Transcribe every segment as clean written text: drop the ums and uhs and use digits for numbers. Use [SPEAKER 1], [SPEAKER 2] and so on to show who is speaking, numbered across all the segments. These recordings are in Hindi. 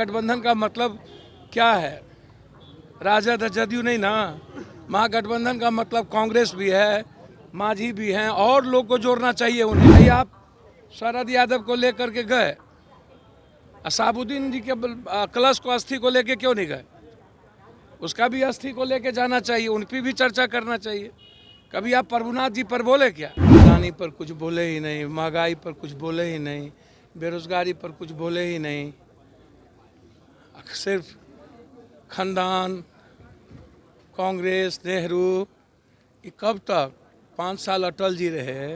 [SPEAKER 1] महागठबंधन का मतलब क्या है? राजद जदयू नहीं ना। महागठबंधन का मतलब कांग्रेस भी है, मांझी भी हैं, और लोग को जोड़ना चाहिए उन्हें। भाई आप शरद यादव को लेकर के गए, असाबुद्दीन जी के कलश को, अस्थि को लेके क्यों नहीं गए? उसका भी अस्थि को लेके जाना चाहिए, उन पर भी चर्चा करना चाहिए। कभी आप प्रभुनाथ जी पर बोले क्या? अडानी पर कुछ बोले ही नहीं, महंगाई पर कुछ बोले ही नहीं, बेरोजगारी पर कुछ बोले ही नहीं। सिर्फ खानदान, कांग्रेस, नेहरू, ये कब तक? 5 साल अटल जी रहे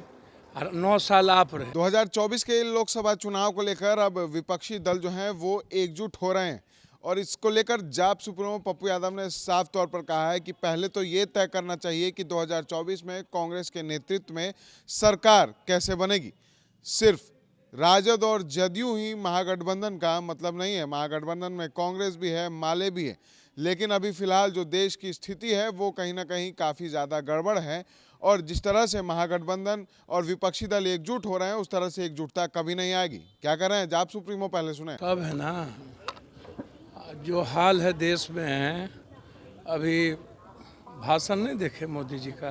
[SPEAKER 1] और 9 साल आप रहे।
[SPEAKER 2] 2024 के लोकसभा चुनाव को लेकर अब विपक्षी दल जो हैं वो एकजुट हो रहे हैं और इसको लेकर जाप सुप्रीमो पप्पू यादव ने साफ तौर पर कहा है कि पहले तो ये तय करना चाहिए कि 2024 में कांग्रेस के नेतृत्व में सरकार कैसे बनेगी। सिर्फ राजद और जदयू ही महागठबंधन का मतलब नहीं है। महागठबंधन में कांग्रेस भी है, माले भी है, लेकिन अभी फिलहाल जो देश की स्थिति है वो कहीं ना कहीं काफ़ी ज़्यादा गड़बड़ है और जिस तरह से महागठबंधन और विपक्षी दल एकजुट हो रहे हैं उस तरह से एकजुटता कभी नहीं आएगी। क्या कर रहे हैं जाप सुप्रीमो, पहले सुने।
[SPEAKER 1] तब है ना, जो हाल है देश में, अभी भाषण नहीं देखे मोदी जी का?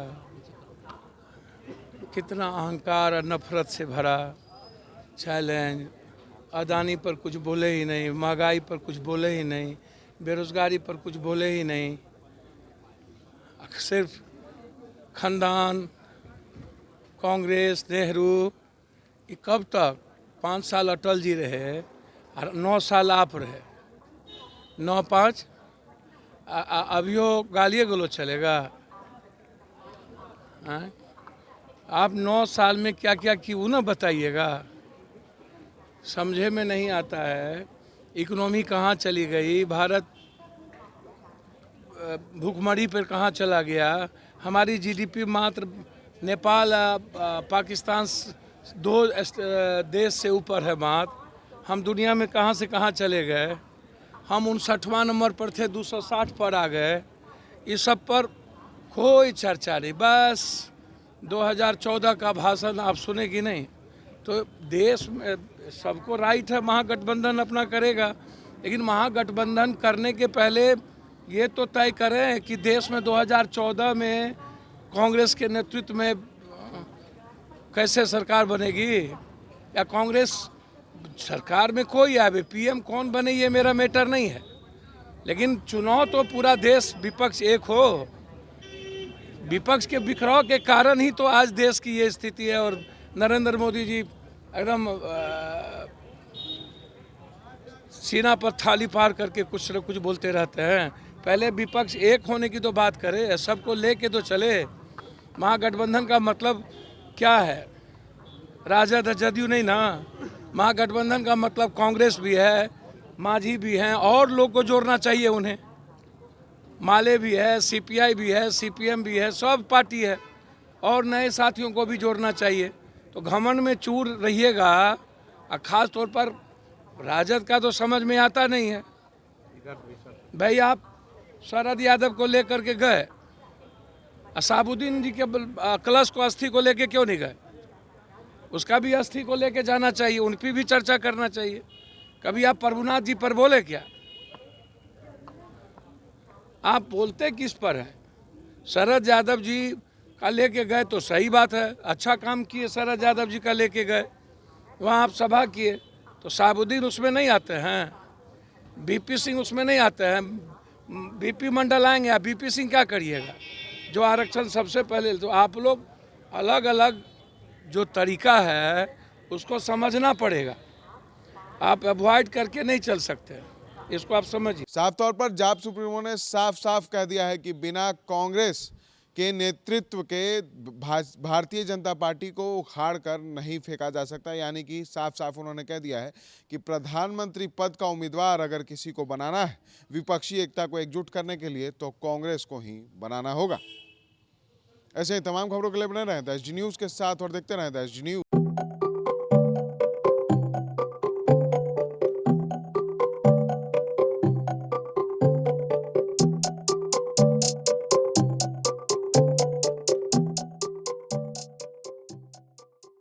[SPEAKER 1] कितना अहंकार और नफरत से भरा चैलेंज। अडानी पर कुछ बोले ही नहीं, महंगाई पर कुछ बोले ही नहीं, बेरोजगारी पर कुछ बोले ही नहीं। सिर्फ खानदान, कांग्रेस, नेहरू, ये कब तक? 5 साल अटल जी रहे और 9 साल आप रहे। 9-5 अभियो गालिए गलो चलेगा? आप 9 साल में क्या क्या किए वो ना बताइएगा। समझे में नहीं आता है। इकोनॉमी कहाँ चली गई, भारत भूखमरी पर कहाँ चला गया। हमारी जीडीपी मात्र नेपाल, पाकिस्तान 2 देश से ऊपर है मात्र। हम दुनिया में कहाँ से कहाँ चले गए। हम 59वां नंबर पर थे, 260 पर आ गए। इस सब पर कोई चर्चा नहीं। बस 2014 का भाषण आप सुनेगी नहीं। तो देश में सबको राइट है, महागठबंधन अपना करेगा, लेकिन महागठबंधन करने के पहले ये तो तय करें कि देश में 2014 में कांग्रेस के नेतृत्व में कैसे सरकार बनेगी। या कांग्रेस सरकार में कोई आवे, पीएम कौन बने ये मेरा मैटर नहीं है, लेकिन चुनाव तो पूरा देश विपक्ष एक हो। विपक्ष के बिखराव के कारण ही तो आज देश की ये स्थिति है। और नरेंद्र मोदी जी एकदम सीना पर थाली पार करके कुछ न कुछ बोलते रहते हैं। पहले विपक्ष एक होने की तो बात करे, सबको लेके तो चले। महागठबंधन का मतलब क्या है? राजद जदयू नहीं ना। महागठबंधन का मतलब कांग्रेस भी है, मांझी भी हैं, और लोग को जोड़ना चाहिए उन्हें। माले भी है, सीपीआई भी है, सीपीएम भी है, सब पार्टी है, और नए साथियों को भी जोड़ना चाहिए। तो घमंड में चूर रहिएगा। और ख़ास तौर पर राजद का तो समझ में आता नहीं है। भाई आप शरद यादव को लेकर के गए, असाबुद्दीन जी के कलश को, अस्थि को लेके क्यों नहीं गए? उसका भी अस्थि को लेके जाना चाहिए, उन पर भी चर्चा करना चाहिए। कभी आप प्रभुनाथ जी पर बोले क्या? आप बोलते किस पर है? शरद यादव जी का लेके गए तो सही बात है, अच्छा काम किए। शरद यादव जी का लेके गए, वहाँ आप सभा किए, तो साबुद्दीन उसमें नहीं आते हैं, बीपी सिंह उसमें नहीं आते हैं। बीपी मंडल आएंगे, आप बीपी सिंह क्या करिएगा? जो आरक्षण सबसे पहले, तो आप लोग अलग अलग जो तरीका है उसको समझना पड़ेगा। आप अवॉइड करके नहीं चल सकते, इसको आप समझिए।
[SPEAKER 2] साफ तौर पर जाप सुप्रीमो ने साफ साफ कह दिया है कि बिना कांग्रेस के नेतृत्व के भारतीय जनता पार्टी को उखाड़ कर नहीं फेंका जा सकता। यानी कि साफ साफ उन्होंने कह दिया है कि प्रधानमंत्री पद का उम्मीदवार अगर किसी को बनाना है विपक्षी एकता को एकजुट करने के लिए, तो कांग्रेस को ही बनाना होगा। ऐसे ही तमाम खबरों के लिए बने रहें द एसडी न्यूज़ के साथ और देखते रहें द एसडी न्यूज़।